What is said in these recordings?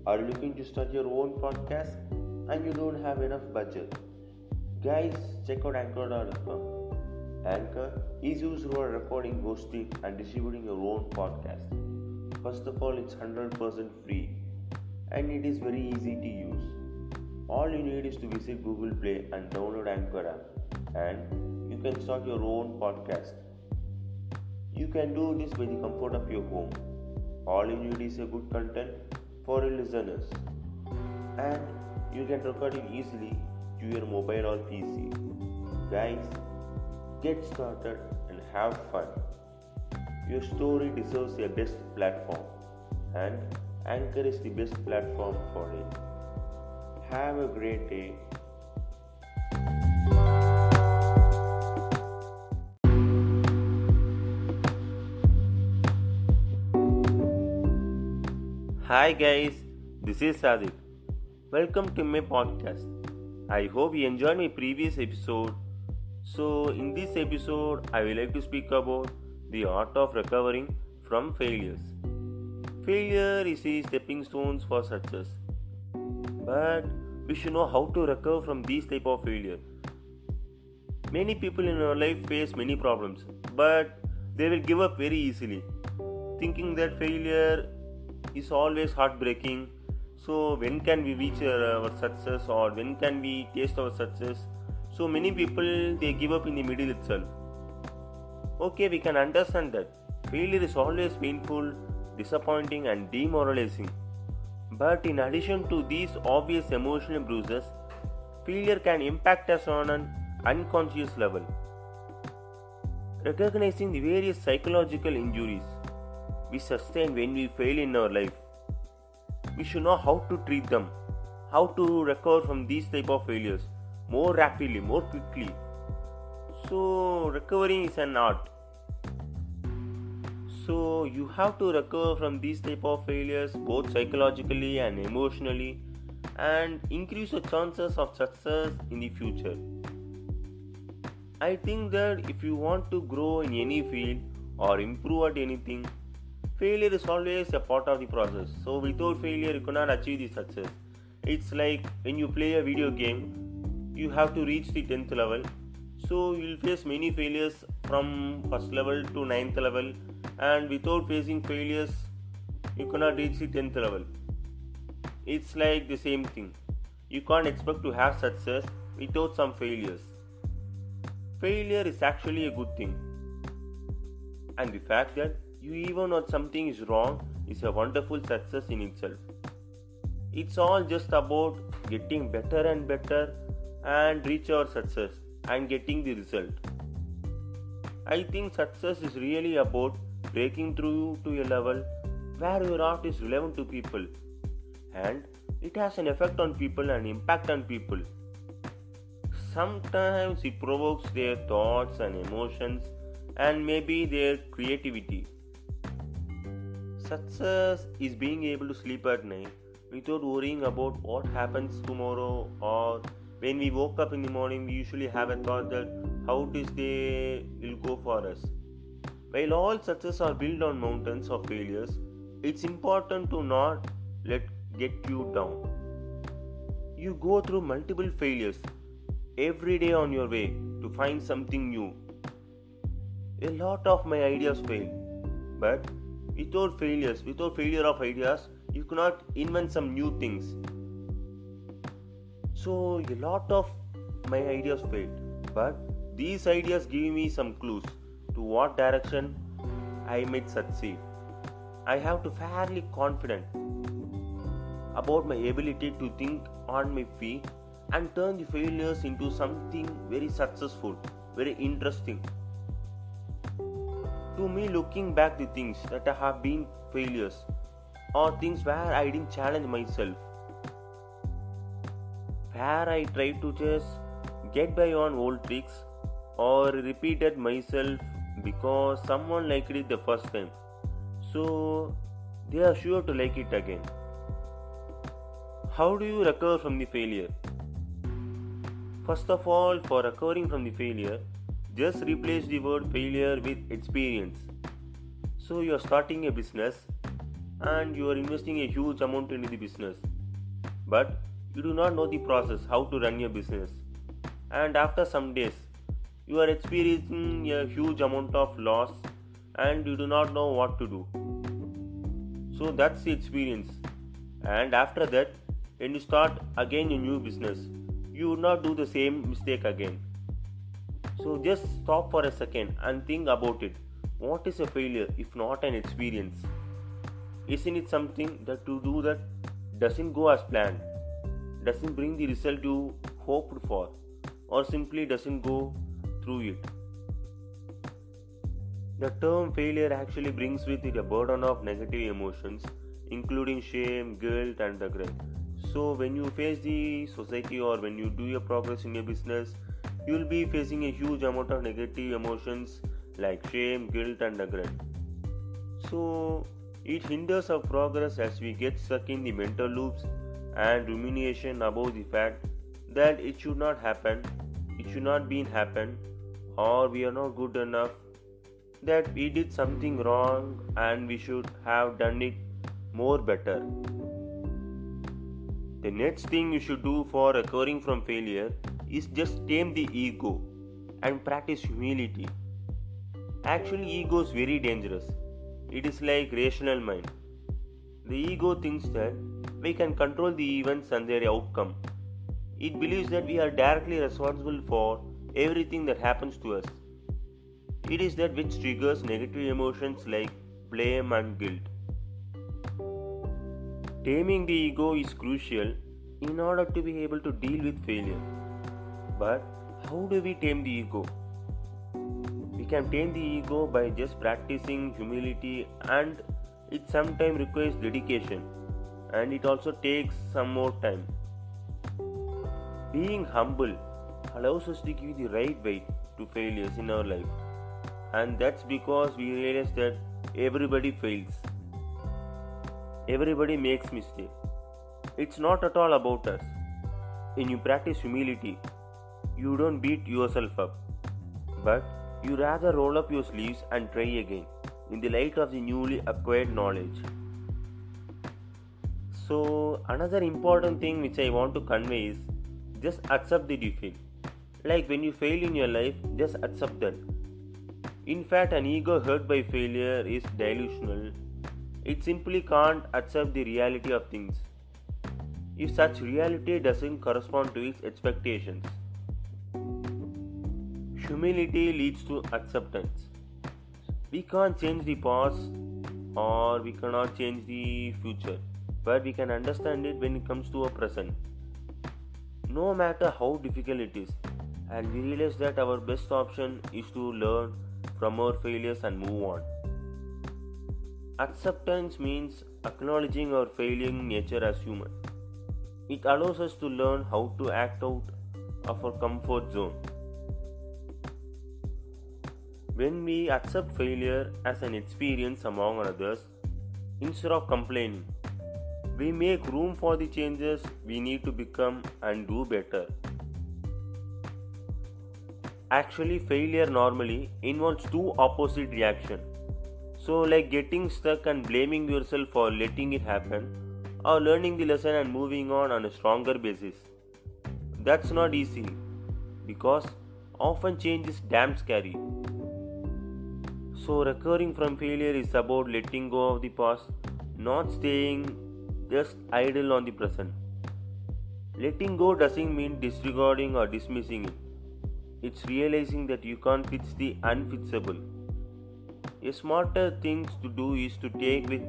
Are you looking to start your own podcast and you don't have enough budget? Guys, check out Anchor.fm. Anchor is used for recording, hosting, and distributing your own podcast. First of all, it's 100% free and it is very easy to use. All you need is to visit Google Play and download Anchor app, and you can start your own podcast. You can do this by the comfort of your home. All you need is a good content for your listeners, and you can record it easily to your mobile or PC. Guys, get started and have fun. Your story deserves a best platform, and Anchor is the best platform for it. Have a great day. Hi guys, this is Sadik. Welcome to my podcast. I hope you enjoyed my previous episode. So, in this episode, I would like to speak about the art of recovering from failures. Failure is the stepping stones for success, but we should know how to recover from these type of failure. Many people in our life face many problems, but they will give up very easily, thinking that failure is always heartbreaking. So when can we reach our success, or when can we taste our success? So many people, they give up in the middle itself. Okay, we can understand that failure is always painful, disappointing and demoralizing. But in addition to these obvious emotional bruises, failure can impact us on an unconscious level. Recognizing the various psychological injuries we sustain when we fail in our life, we should know how to treat them, how to recover from these type of failures more rapidly, more quickly. So recovering is an art. So you have to recover from these type of failures both psychologically and emotionally, and increase your chances of success in the future. I think that if you want to grow in any field or improve at anything, failure is always a part of the process. So without failure you cannot achieve the success. It's like when you play a video game, you have to reach the 10th level. So you will face many failures from first level to 9th level, and without facing failures you cannot reach the 10th level. It's like the same thing. You can't expect to have success without some failures. Failure is actually a good thing, and the fact that you even know something is wrong is a wonderful success in itself. It's all just about getting better and better and reach our success and getting the result. I think success is really about breaking through to a level where your art is relevant to people, and it has an effect on people and impact on people. Sometimes it provokes their thoughts and emotions and maybe their creativity. Success is being able to sleep at night without worrying about what happens tomorrow, or when we woke up in the morning we usually have a thought that how this day will go for us. While all success are built on mountains of failures, it's important to not let get you down. You go through multiple failures every day on your way to find something new. A lot of my ideas fail, but without failure of ideas, you cannot invent some new things. So a lot of my ideas failed, but these ideas give me some clues to what direction I might succeed. I have to fairly confident about my ability to think on my feet and turn the failures into something very successful, very interesting. To me, looking back, the things that have been failures or things where I didn't challenge myself, where I tried to just get by on old tricks or repeated myself because someone liked it the first time, so they are sure to like it again. How do you recover from the failure? First of all, for recovering from the failure, just replace the word failure with experience. So you are starting a business and you are investing a huge amount into the business, but you do not know the process how to run your business, and after some days you are experiencing a huge amount of loss and you do not know what to do. So that's the experience. And after that, when you start again a new business, you would not do the same mistake again. So just stop for a second and think about it. What is a failure if not an experience? Isn't it something that to do that doesn't go as planned, doesn't bring the result you hoped for, or simply doesn't go through it? The term failure actually brings with it a burden of negative emotions, including shame, guilt, and regret. So, when you face the society or when you do your progress in your business, you will be facing a huge amount of negative emotions like shame, guilt, and regret. So, it hinders our progress as we get stuck in the mental loops and rumination about the fact that it should not happen, it should not be happen, or we are not good enough, that we did something wrong and we should have done it more better. The next thing you should do for recovering from failure is just tame the ego and practice humility. Actually, ego is very dangerous. It is like rational mind. The ego thinks that we can control the events and their outcome. It believes that we are directly responsible for everything that happens to us. It is that which triggers negative emotions like blame and guilt. Taming the ego is crucial in order to be able to deal with failure. But how do we tame the ego? We can tame the ego by just practicing humility, and it sometimes requires dedication and it also takes some more time. Being humble allows us to give the right weight to failures in our life, and that's because we realize that everybody fails. Everybody makes mistakes. It's not at all about us. When you practice humility, you don't beat yourself up, but you rather roll up your sleeves and try again in the light of the newly acquired knowledge. So, another important thing which I want to convey is just accept the defeat. Like when you fail in your life, just accept that. In fact, an ego hurt by failure is delusional. It simply can't accept the reality of things if such reality doesn't correspond to its expectations. Humility leads to acceptance. We can't change the past or we cannot change the future, but we can understand it when it comes to our present. No matter how difficult it is, and we realize that our best option is to learn from our failures and move on. Acceptance means acknowledging our failing nature as human. It allows us to learn how to act out of our comfort zone. When we accept failure as an experience among others, instead of complaining, we make room for the changes we need to become and do better. Actually, failure normally involves two opposite reactions. So, like getting stuck and blaming yourself for letting it happen, or learning the lesson and moving on a stronger basis. That's not easy because often change is damn scary. So, recovering from failure is about letting go of the past, not staying just idle on the present. Letting go doesn't mean disregarding or dismissing it. It's realizing that you can't fix the unfixable. A smarter thing to do is to take with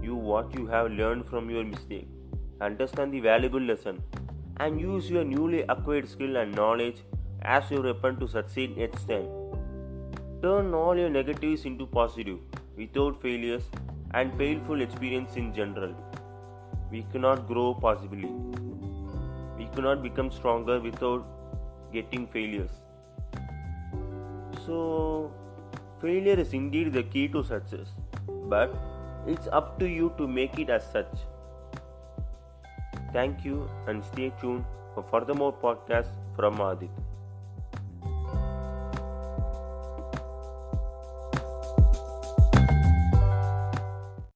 you what you have learned from your mistake, understand the valuable lesson, and use your newly acquired skill and knowledge as your weapon to succeed next time. Turn all your negatives into positive without failures and painful experience in general. We cannot grow possibly. We cannot become stronger without getting failures. So, failure is indeed the key to success, but it's up to you to make it as such. Thank you and stay tuned for further more podcasts from Adit.